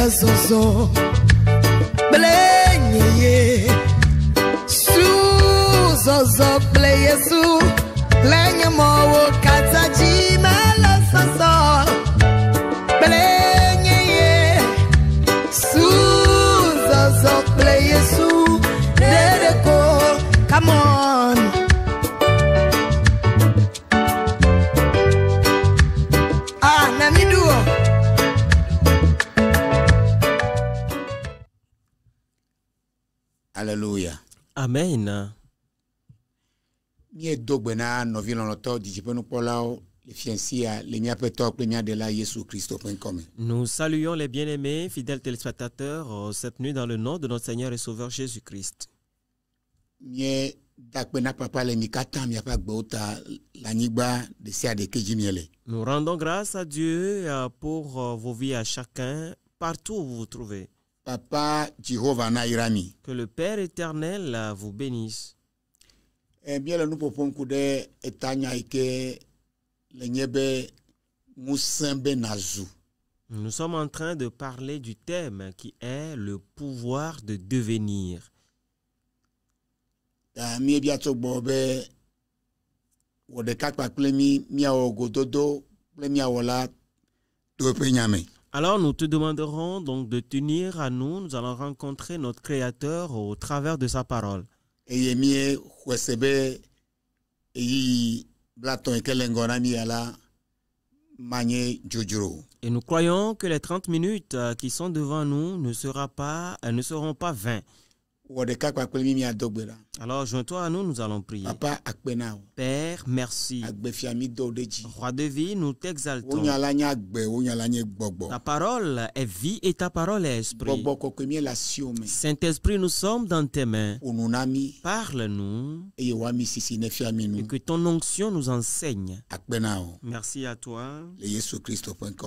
zozo blenye su zozo pleye su lenye mo kataji mala zozo blenye su zozo pleye su dedeko. Come on. Alléluia. Amen. Mie dogbena novi lonoto dijipenu polao le fiancia le mia peto premia de la Jésus Christ .com. Nous saluons les bien-aimés, fidèles téléspectateurs, cette nuit dans le nom de notre Seigneur et Sauveur Jésus-Christ. Mie dakbena papa le mikata mia pa gbota la nigba de sia de kejimiele. Nous rendons grâce à Dieu pour vos vies à chacun, partout où vous vous trouvez. Papa Jehovah na irami. Que le Père éternel vous bénisse. Bien le nous popom kude etanya ike le nyebe musembe nazu. Nous sommes en train de parler du thème qui est le pouvoir de devenir. Mi biato bobe wode kakpa plemi mia ogododo plemia wala do penyame. Alors nous te demanderons donc de tenir à nous. Nous allons rencontrer notre Créateur au travers de sa parole. Et nous croyons que les 30 minutes qui sont devant nous ne seront pas vains. Alors joins-toi à nous, nous allons prier. Père, merci. Roi de vie, nous t'exaltons. Ta parole est vie et ta parole est esprit. Saint-Esprit, nous sommes dans tes mains. Parle-nous et que ton onction nous enseigne. Merci à toi.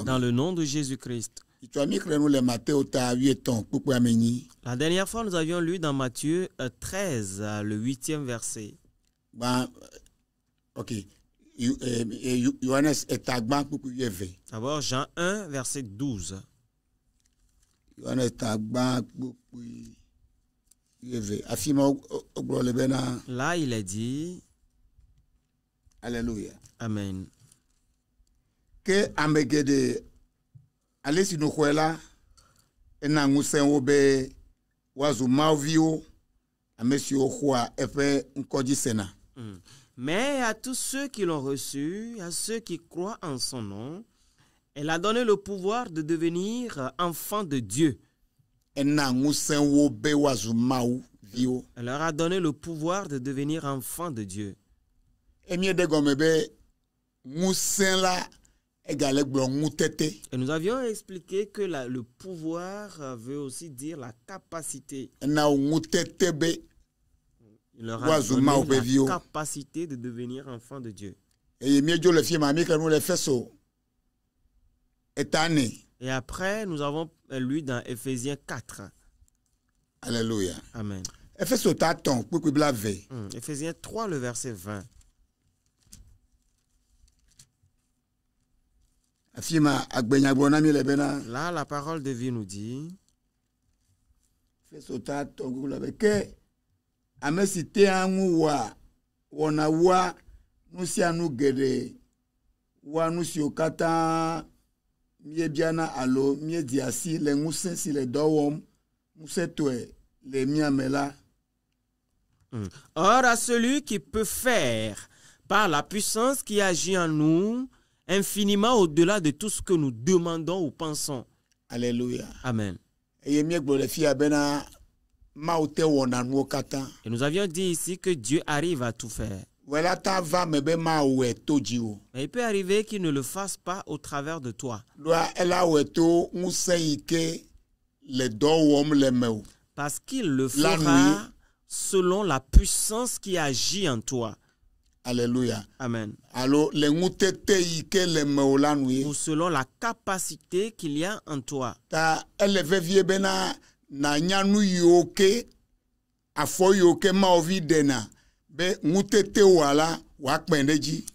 Dans le nom de Jésus-Christ. La dernière fois, nous avions lu dans Matthieu 13, le 8e verset. Ok. D'abord, Jean 1, verset 12. Là, il est dit. Alléluia. Amen. Que ambegede Allez nous voilà ena ngusen obe wazu mavio a monsieur Ochoa efe nkodi sena. Mais à tous ceux qui l'ont reçu, à ceux qui croient en son nom, elle a donné le pouvoir de devenir enfants de Dieu. Ena ngusen obe wazu mavio. Elle leur a donné le pouvoir de devenir enfants de Dieu. Et mieux de gomebe ngusen la. Et nous avions expliqué que le pouvoir veut aussi dire la capacité. Il leur a donné la capacité de devenir enfant de Dieu. Et après, nous avons lu dans Éphésiens 4. Alléluia. Amen. Éphésiens 3, le verset 20. Là, la parole de vie nous dit or à celui qui peut faire par la puissance qui agit en nous infiniment au-delà de tout ce que nous demandons ou pensons. Alléluia. Amen. Et nous avions dit ici que Dieu arrive à tout faire. Mais il peut arriver qu'il ne le fasse pas au travers de toi. Parce qu'il le fera selon la puissance qui agit en toi. Alléluia. Amen. Alors, ou selon la capacité qu'il y a en toi.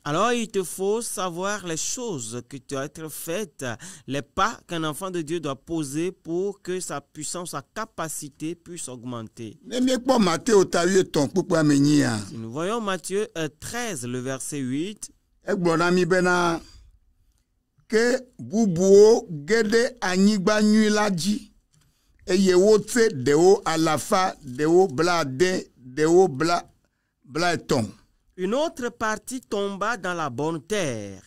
Alors il te faut savoir les choses que doivent être faites, les pas qu'un enfant de Dieu doit poser pour que sa puissance, sa capacité puisse augmenter. Si nous voyons Matthieu 13, le verset 8. Que bubuo gede anyigba nyui la dji eye wo tse dewo alafa dewo blade dewo bla eton. Une autre partie tomba dans la bonne terre.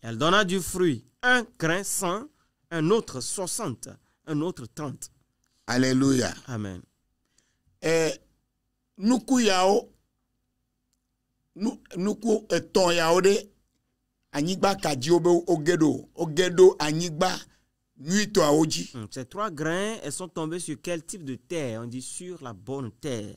Elle donna du fruit, un grain 100, un autre 60, un autre 30. Alléluia. Amen. Nuku yao nuku eton yao de anyigba kaji ogedo anyigba nuito aoji. Ces 3 grains, elles sont tombées sur quel type de terre? On dit sur la bonne terre.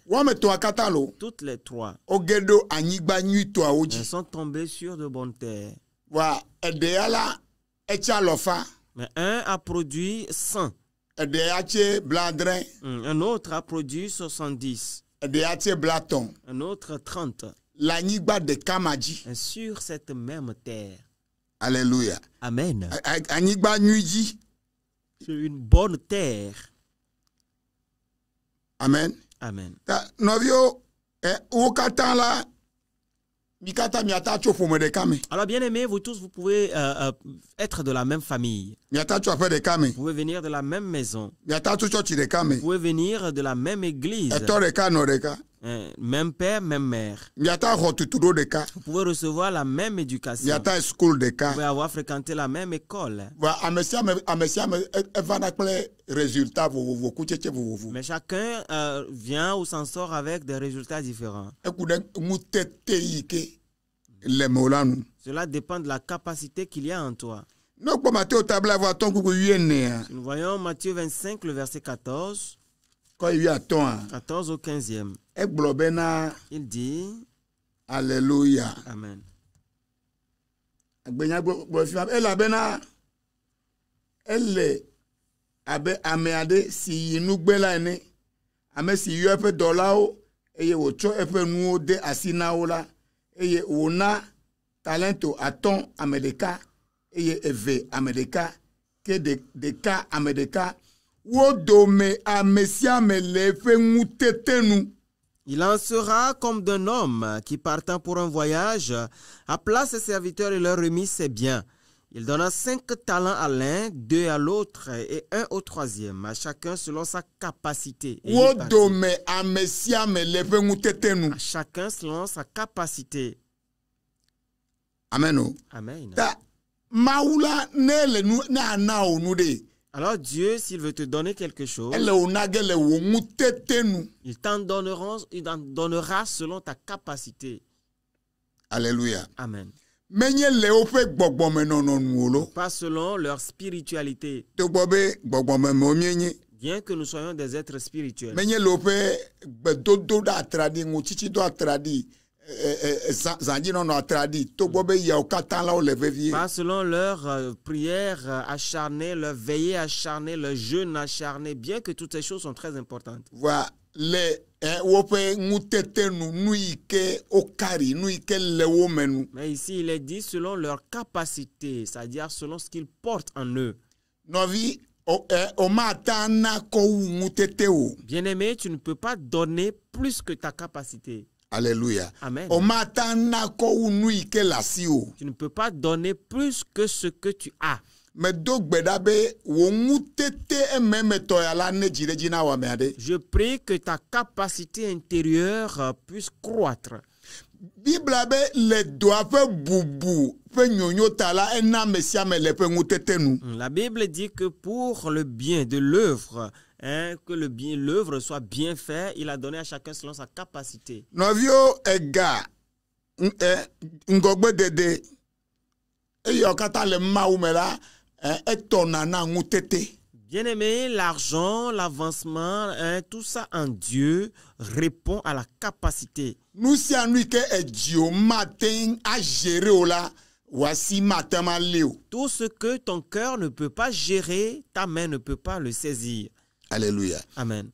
Toutes les 3. Ogedo anyigba nuito aoji. Elles sont tombées sur de bonnes terres. Wa edeala echa lofa. Mais un a produit 100. Edeache bladrin. Un autre a produit 70. Edeache blaton. Un autre 30. L'anigba de Kamaji. Sur cette même terre. Alléluia. Amen. Anigba nuiji. Sur une bonne terre. Amen. Amen. Novio, ukata la mikata miata chopo me de kame. Alors bien aimés, vous tous, vous pouvez être de la même famille. Miata chopo de kame. Vous pouvez venir de la même maison. Miata chochi de kame. Vous pouvez venir de la même église. Même père, même mère. Vous pouvez recevoir la même éducation. Vous pouvez avoir fréquenté la même école. Mais chacun vient ou s'en sort avec des résultats différents. Cela dépend de la capacité qu'il y a en toi. Si nous voyons Matthieu 25, le verset 14. 14 au 15e. Il dit Alléluia. Amen. Elle abe ameade si nugbela ene ame si yo efe dolao eye wo cho efe nuo de asinaola eye wona talento aton amedeka eye eve amedeka ke de ka amedeka. Il en sera comme d'un homme qui partant pour un voyage appela ses serviteurs et leur remit ses biens. Il donna 5 talents à l'un, 2 à l'autre et 1 au 3e, à chacun selon sa capacité. À chacun selon sa capacité. Amen. Amen. Alors Dieu, s'il veut te donner quelque chose, il t'en donnera selon ta capacité. Alléluia. Amen. Pas selon leur spiritualité. Bien que nous soyons des êtres spirituels. Pas selon leur prière acharnée, leur veillée acharnée, leur jeûne acharné, bien que toutes ces choses sont très importantes. Mais ici, il est dit selon leur capacité, c'est-à-dire selon ce qu'ils portent en eux. Bien-aimé, tu ne peux pas donner plus que ta capacité. Alléluia. Amen. Tu ne peux pas donner plus que ce que tu as. Je prie que ta capacité intérieure puisse croître. La Bible dit que pour le bien de l'œuvre, que l'œuvre soit bien faite, il a donné à chacun selon sa capacité. Bien-aimé, l'argent, l'avancement, tout ça en Dieu répond à la capacité. Tout ce que ton cœur ne peut pas gérer, ta main ne peut pas le saisir. Alléluia. Amen.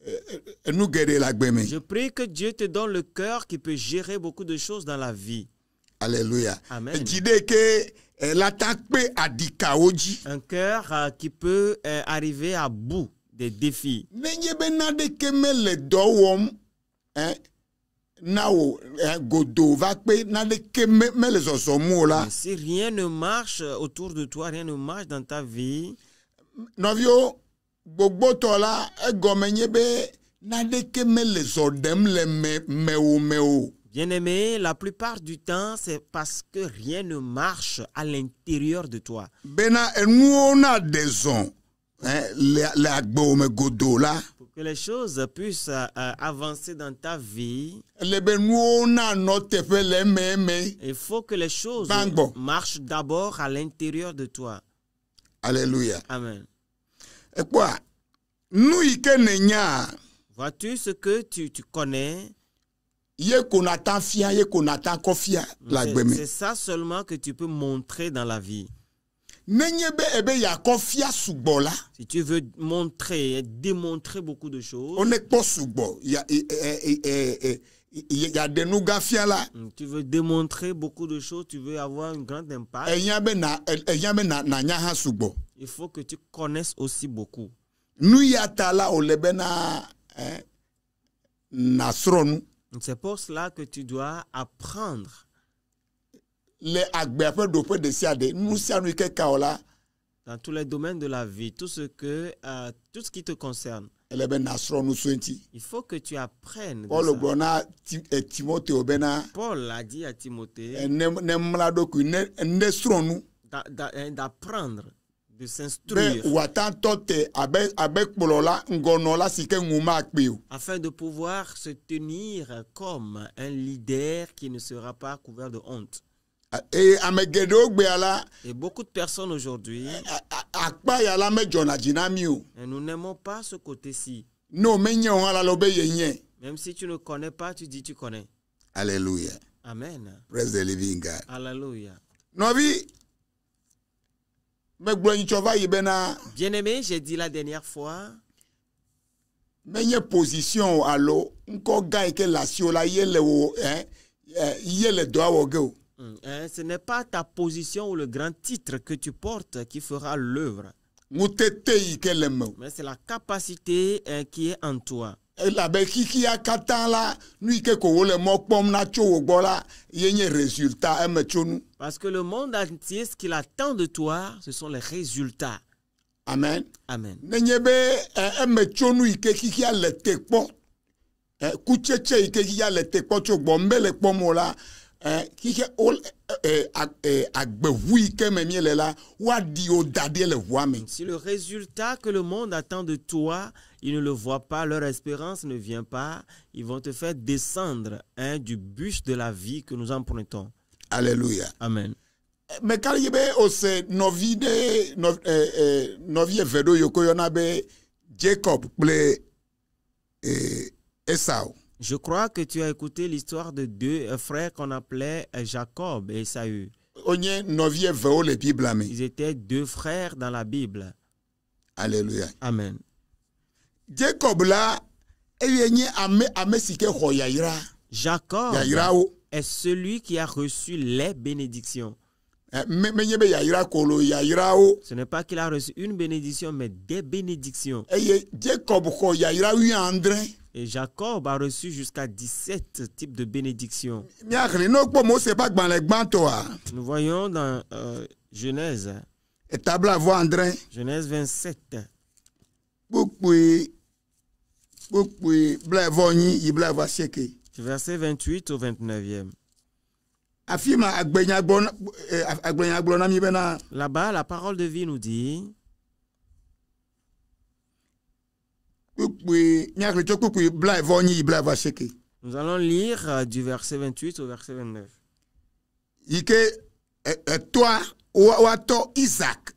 Je prie que Dieu te donne le cœur qui peut gérer beaucoup de choses dans la vie. Alléluia. Amen. Un cœur qui peut arriver à bout des défis. Si rien ne marche autour de toi, rien ne marche dans ta vie, bien-aimé, la plupart du temps, c'est parce que rien ne marche à l'intérieur de toi. Pour que les choses puissent avancer dans ta vie, il faut que les choses marchent d'abord à l'intérieur de toi. Alléluia. Amen. Et quoi? Vois-tu ce que tu connais? C'est ça seulement que tu peux montrer dans la vie. Si tu veux montrer, démontrer beaucoup de choses, tu veux démontrer beaucoup de choses, tu veux avoir un grand impact, il faut que tu connaisses aussi beaucoup. C'est pour cela que tu dois apprendre. Dans tous les domaines de la vie, tout ce qui te concerne, il faut que tu apprennes. Paul a dit à Timothée d'apprendre, de s'instruire, afin de pouvoir se tenir comme un leader qui ne sera pas couvert de honte. Et beaucoup de personnes aujourd'hui, nous n'aimons pas ce côté-ci. Même si tu ne connais pas, tu dis tu connais. Alléluia. Amen. Praise the living God. Alléluia. Bien-aimé, j'ai dit la dernière fois, position ce n'est pas ta position ou le grand titre que tu portes qui fera l'œuvre, mais c'est la capacité qui est en toi. Parce que le monde entier, ce qu'il attend de toi, ce sont les résultats. Amen. Amen. Si le résultat que le monde attend de toi, ils ne le voient pas, leur espérance ne vient pas, ils vont te faire descendre du bus de la vie que nous empruntons. Alléluia. Amen. Mais quand il y a aussi novi vedo yoko yonabe Jacob ple Esau. Je crois que tu as écouté l'histoire de deux frères qu'on appelait Jacob et Ésaü. Ils étaient deux frères dans la Bible. Alléluia. Amen. Jacob là, Jacob est celui qui a reçu les bénédictions. Ce n'est pas qu'il a reçu une bénédiction, mais des bénédictions. Et Jacob a reçu jusqu'à 17 types de bénédictions. Nous voyons dans Genèse. Genèse 27. Verset 28 au 29e. Là-bas, la parole de vie nous dit, nous allons lire du verset 28 au verset 29. Toi, Isaac,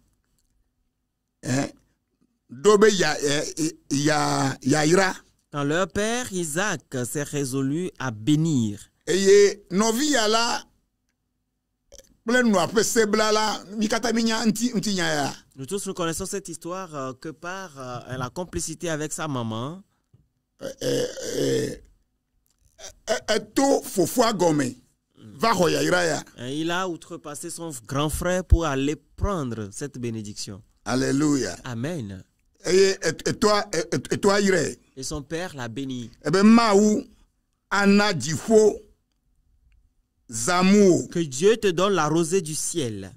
quand leur père Isaac s'est résolu à bénir, nous tous nous connaissons cette histoire que par la complicité avec sa maman, il a outrepassé son grand frère pour aller prendre cette bénédiction. Alléluia. Amen. Et son père l'a béni. Que Dieu te donne la rosée du ciel.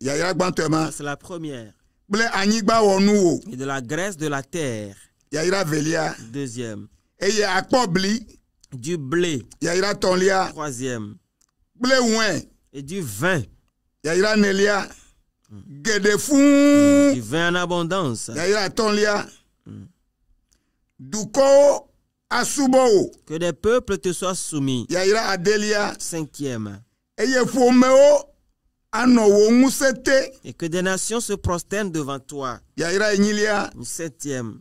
C'est la première. Et de la graisse de la terre. Deuxième. Du blé. Troisième. Et du vin. Du vin en abondance. Que des peuples te soient soumis. Cinquième. Et que des nations se prosternent devant toi. Septième.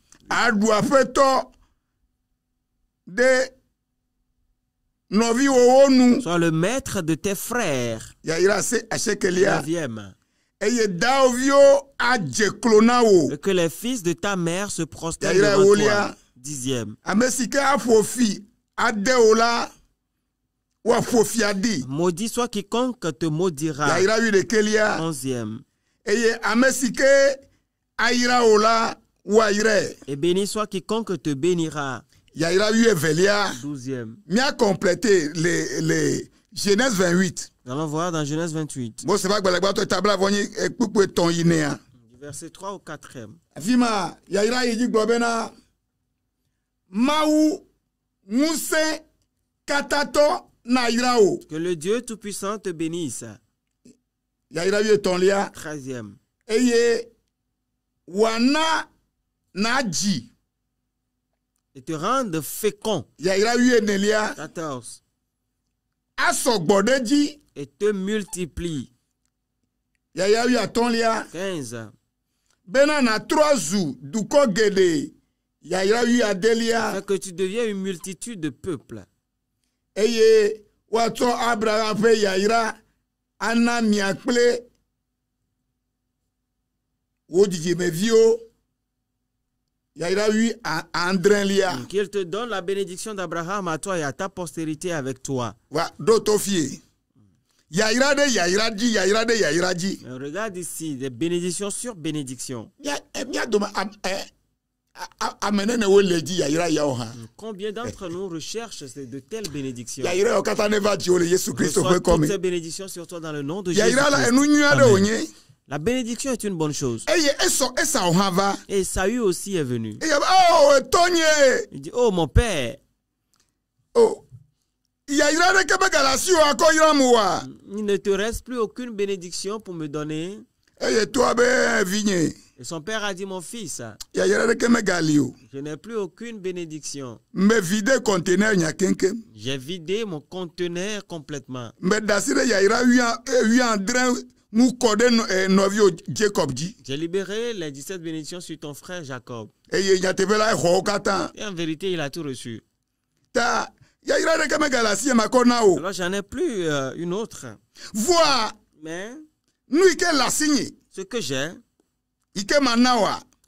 Sois le maître de tes frères. Neuvième. Et que les fils de ta mère se prosternent devant toi. Dixième. Maudit soit quiconque te maudira. Onzième. Et béni soit quiconque te bénira. Douzième. Genèse 28. Nous allons voir dans Genèse 28. Verset 3 au 4e. Que le Dieu Tout-Puissant te bénisse. 13e. Et te rende fécond. 14. Et te multiplie. 15. Fait que tu deviens une multitude de peuples. Et qu'il te donne la bénédiction d'Abraham à toi et à ta postérité avec toi. Regarde ici, des bénédictions sur bénédictions. Combien d'entre nous recherchent de telles bénédictions? Reçois toutes ces bénédictions sur toi dans le nom de Jésus. Amen. La bénédiction est une bonne chose. Et Esaü aussi est venu. Il dit, oh mon père. Il ne te reste plus aucune bénédiction pour me donner. Et son père a dit, mon fils, je n'ai plus aucune bénédiction. J'ai vidé mon conteneur complètement. J'ai libéré les 17 bénédictions sur ton frère Jacob. Et en vérité, il a tout reçu. Alors j'en ai plus une autre. Mais ce que j'ai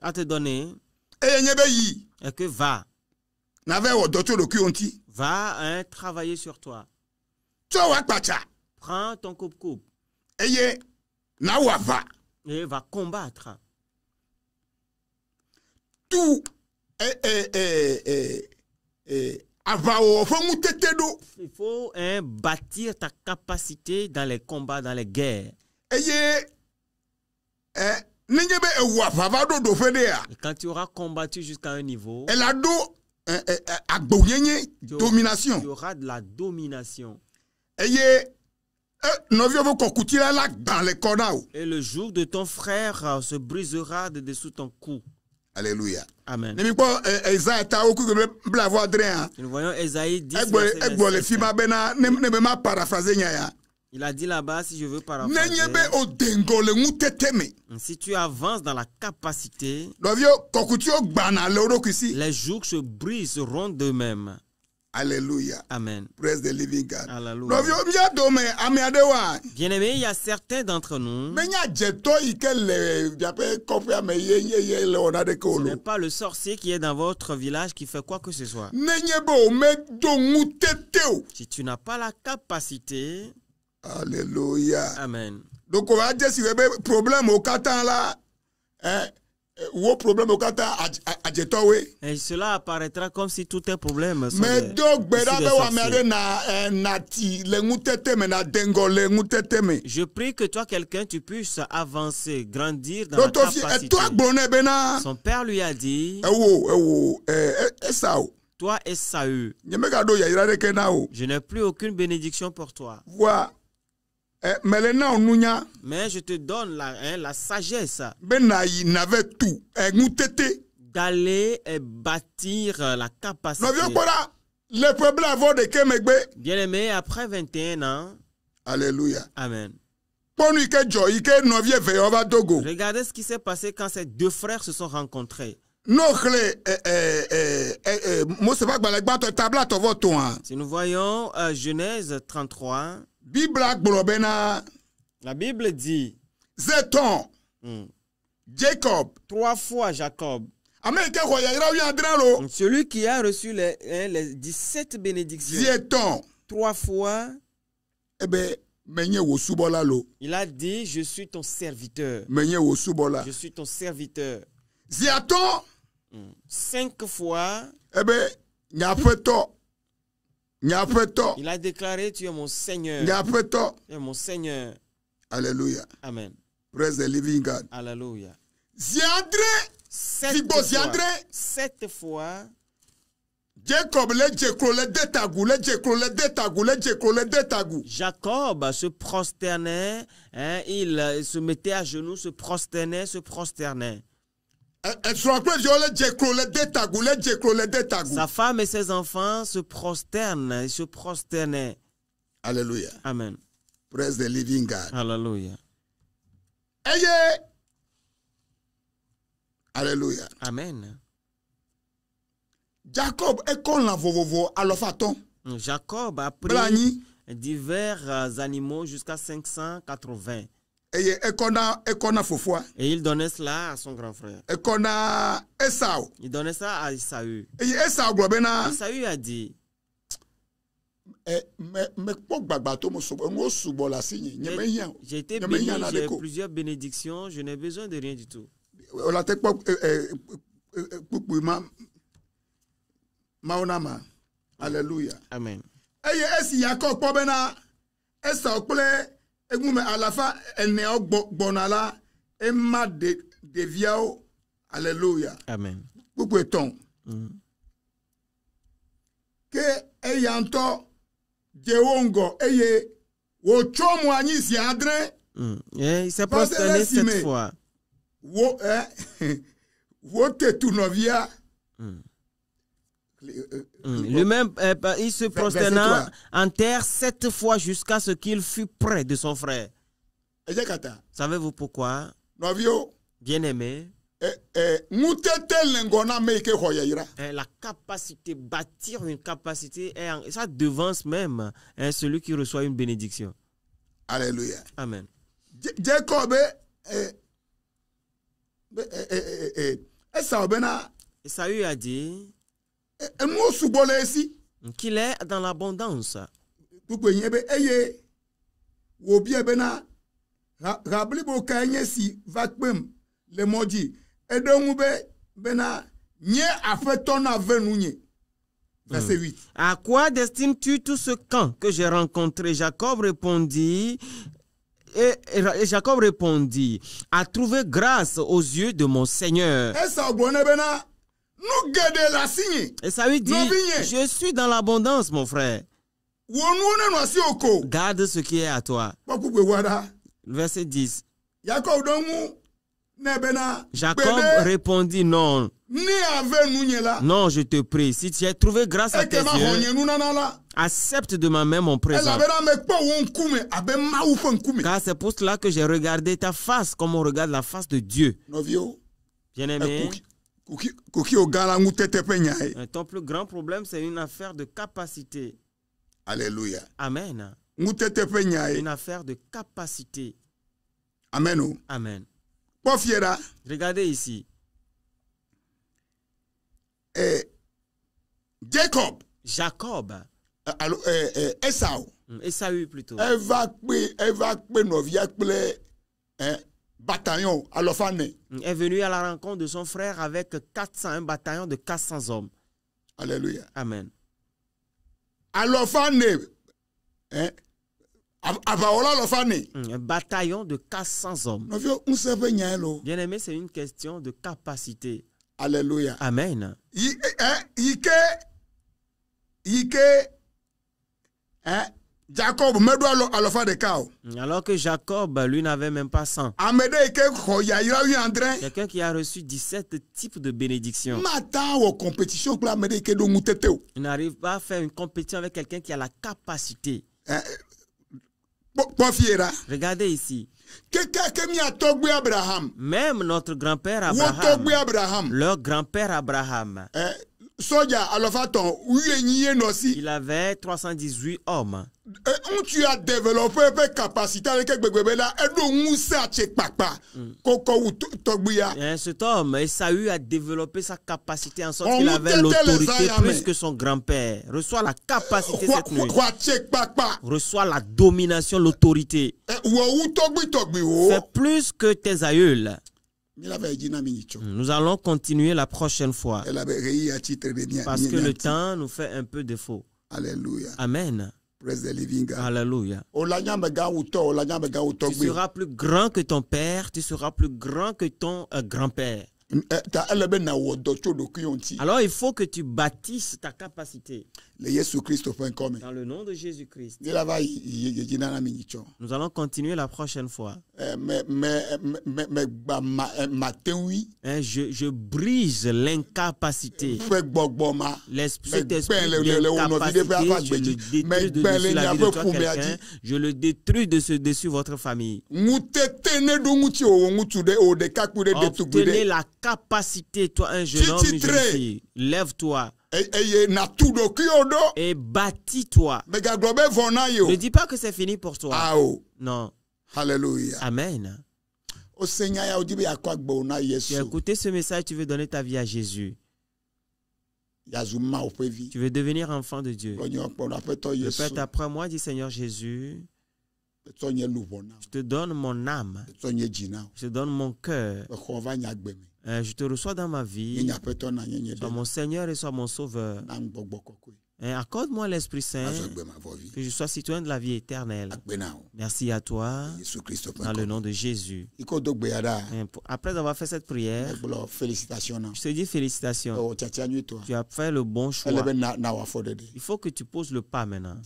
à te donner est que va travailler sur toi. Prends ton coupe-coupe et va combattre. Tout il faut bâtir ta capacité dans les combats, dans les guerres. Et quand tu auras combattu jusqu'à un niveau, domination. Tu auras de la domination. Et le joug de ton frère se brisera de dessous ton cou. Alléluia. Amen. Nous voyons Esaïe 10. Il a dit là-bas, si je veux paraphraser, si tu avances dans la capacité, les jougs se briseront d'eux-mêmes. Alléluia. Amen. Praise the living God. Alléluia. Bien-aimés, il y a certains d'entre nous. Ce n'est pas le sorcier qui est dans votre village qui fait quoi que ce soit. Si tu n'as pas la capacité. Alléluia. Amen. Donc on va dire si vous avez problème au Qatar là, ou problème au Qatar à Jetowe. Et cela apparaîtra comme si tout est problème. Mais donc je prie que toi quelqu'un tu puisses avancer, grandir dans la capacité. Son père lui a dit. Toi Esaü, je n'ai plus aucune bénédiction pour toi. Voilà. Mais je te donne la sagesse d'aller bâtir la capacité. Bien aimé, après 21 ans. Alléluia. Amen. Regardez ce qui s'est passé quand ces deux frères se sont rencontrés. Si nous voyons Genèse 33, la Bible dit Jacob, 3 fois Jacob, celui qui a reçu les 17 bénédictions, 3 fois, il a dit, je suis ton serviteur. Je suis ton serviteur. 5 fois, il a déclaré, tu es mon Seigneur. Tu es mon Seigneur. Alléluia. Amen. Praise the living God. Alléluia. 7 fois, Jacob se prosternait, il se mettait à genoux, se prosternait. Sa femme et ses enfants se prosternaient. Alléluia. Amen. Praise the living God. Alléluia. Alléluia. Amen. Jacob a pris divers animaux jusqu'à 580. Et il donnait cela à son grand frère. Il donnait ça à Esaü. Esaü a dit, j'ai été béni, j'ai plusieurs bénédictions, je n'ai besoin de rien du tout. Alléluia. Amen. Alléluia. Amen. Il s'est prosterné 7 fois. Lui-même, il se prosterna en terre 7 fois jusqu'à ce qu'il fût près de son frère. Savez-vous pourquoi? Bien-aimé, la capacité, bâtir une capacité, ça devance même celui qui reçoit une bénédiction. Alléluia. Amen. Jacob, Esaü a dit qu'il est dans l'abondance. Verset 8. À quoi destines-tu tout ce camp que j'ai rencontré? Jacob répondit, à trouver grâce aux yeux de mon Seigneur. Et ça lui dit, je suis dans l'abondance, mon frère. Garde ce qui est à toi. Verset 10. Jacob répondit, non. Non, je te prie, si tu as trouvé grâce à tes yeux, accepte de ma main mon présent. Car c'est pour cela que j'ai regardé ta face comme on regarde la face de Dieu. Bien-aimé, Ton plus grand problème, c'est une affaire de capacité. Alléluia. Amen. Une affaire de capacité. Amen. Amen. Regardez ici. Jacob. Esau. Esaü plutôt. Bataillon est venu à la rencontre de son frère avec un bataillon de 400 hommes. Alléluia. Amen. Un bataillon de 400 hommes. Bien aimé, c'est une question de capacité. Alléluia. Amen. Jacob alors que Jacob, lui, n'avait même pas 100. Quelqu'un qui a reçu 17 types de bénédictions. Il n'arrive pas à faire une compétition avec quelqu'un qui a la capacité. Regardez ici. Même notre grand-père Abraham, leur grand-père Abraham, il avait 318 hommes. Tu as développé une capacité avec cet homme, Esaü, a développé sa capacité en sorte qu'il avait l'autorité plus que son grand-père. Reçoit la capacité cette nuit. Reçoit la domination, l'autorité. Fais plus que tes aïeuls. Nous allons continuer la prochaine fois. Parce que le temps nous fait un peu défaut. Alléluia. Amen. Alléluia. Tu seras plus grand que ton père, tu seras plus grand que ton grand-père. Alors il faut que tu bâtisses ta capacité. Dans le nom de Jésus-Christ. Nous allons continuer la prochaine fois. Je brise l'incapacité. L'esprit d'incapacité, je le détruis de-dessus la vie de toi quelqu'un. Je le détruis dessus votre famille. Obtenez la capacité, toi un jeune homme, une jeune fille. Lève-toi. Et bâtis-toi. Ne dis pas que c'est fini pour toi. Non. Alléluia. Amen. Tu as écouté ce message, tu veux donner ta vie à Jésus. Tu veux devenir enfant de Dieu. Répète après moi, dis Seigneur Jésus, je te donne mon âme. Je te donne mon cœur. Je te reçois dans ma vie. Sois mon Seigneur et sois mon Sauveur. Accorde-moi l'Esprit Saint, que je sois citoyen de la vie éternelle. Merci à toi, dans le nom de Jésus. Après avoir fait cette prière, je te dis félicitations. Tu as fait le bon choix. Il faut que tu poses le pas maintenant.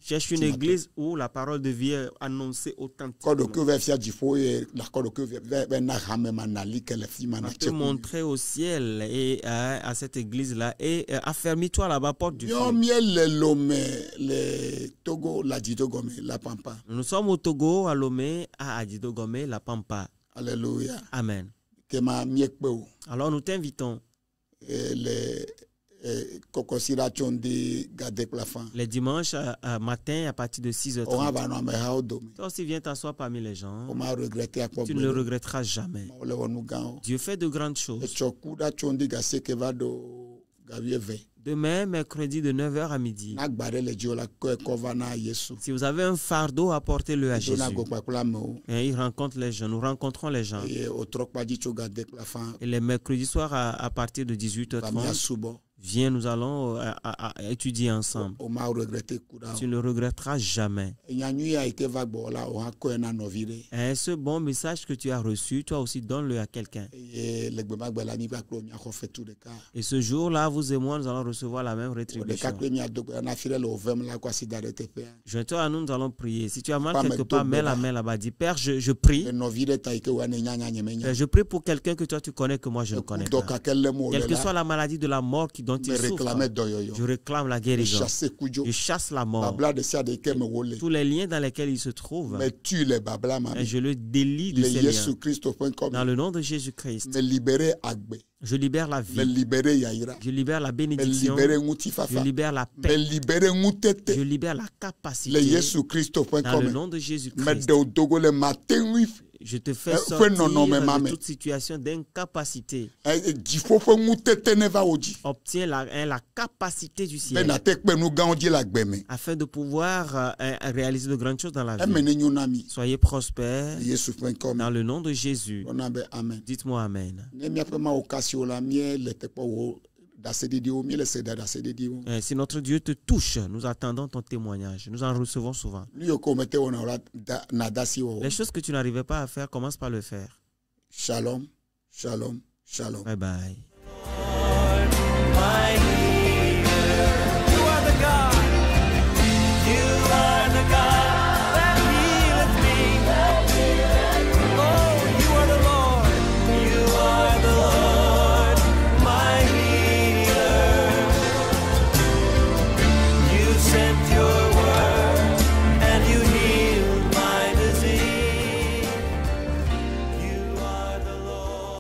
Cherche une église où la parole de vie est annoncée authentiquement. Tu montrer au ciel et à cette église-là et affermis-toi là-bas, porte du feu. Nous sommes au Togo, à Lomé, à Adidogomé, la Pampa. Alléluia. Amen. Alors nous t'invitons. Les dimanches matin à partir de 6h30. Toi aussi viens t'asseoir parmi les gens. Tu ne le regretteras jamais. Dieu fait de grandes choses. Demain, mercredi de 9h à midi. Si vous avez un fardeau, apportez-le à Jésus. Et il rencontre les gens. Nous rencontrons les gens. Et les mercredis soirs à partir de 18h30. Viens, nous allons étudier ensemble. Tu ne le regretteras jamais. Et ce bon message que tu as reçu, toi aussi donne-le à quelqu'un. Et ce jour-là, vous et moi, nous allons recevoir la même rétribution. Joins-toi à nous, nous allons prier. Si tu as mal quelque part, mets la main là-bas. Dis, Père, je prie. Je prie pour quelqu'un que toi tu connais, que moi je ne connais pas. Quelle que soit la maladie de la mort qui dont il souffre. Je réclame la guérison. Je chasse la mort. Tous les liens dans lesquels il se trouve. Et je le délie de ces liens. Dans le nom de Jésus-Christ. Je libère la vie. Je libère la bénédiction. Je libère la paix. Je libère la capacité. Dans le nom de Jésus-Christ. Je te fais sortir de toute situation d'incapacité. Obtiens la capacité du ciel afin de pouvoir réaliser de grandes choses dans la vie. Soyez prospères dans le nom de Jésus. Dites-moi Amen. Si notre Dieu te touche, nous attendons ton témoignage. Nous en recevons souvent. Les choses que tu n'arrivais pas à faire, commence par le faire. Shalom, shalom, shalom. Bye bye.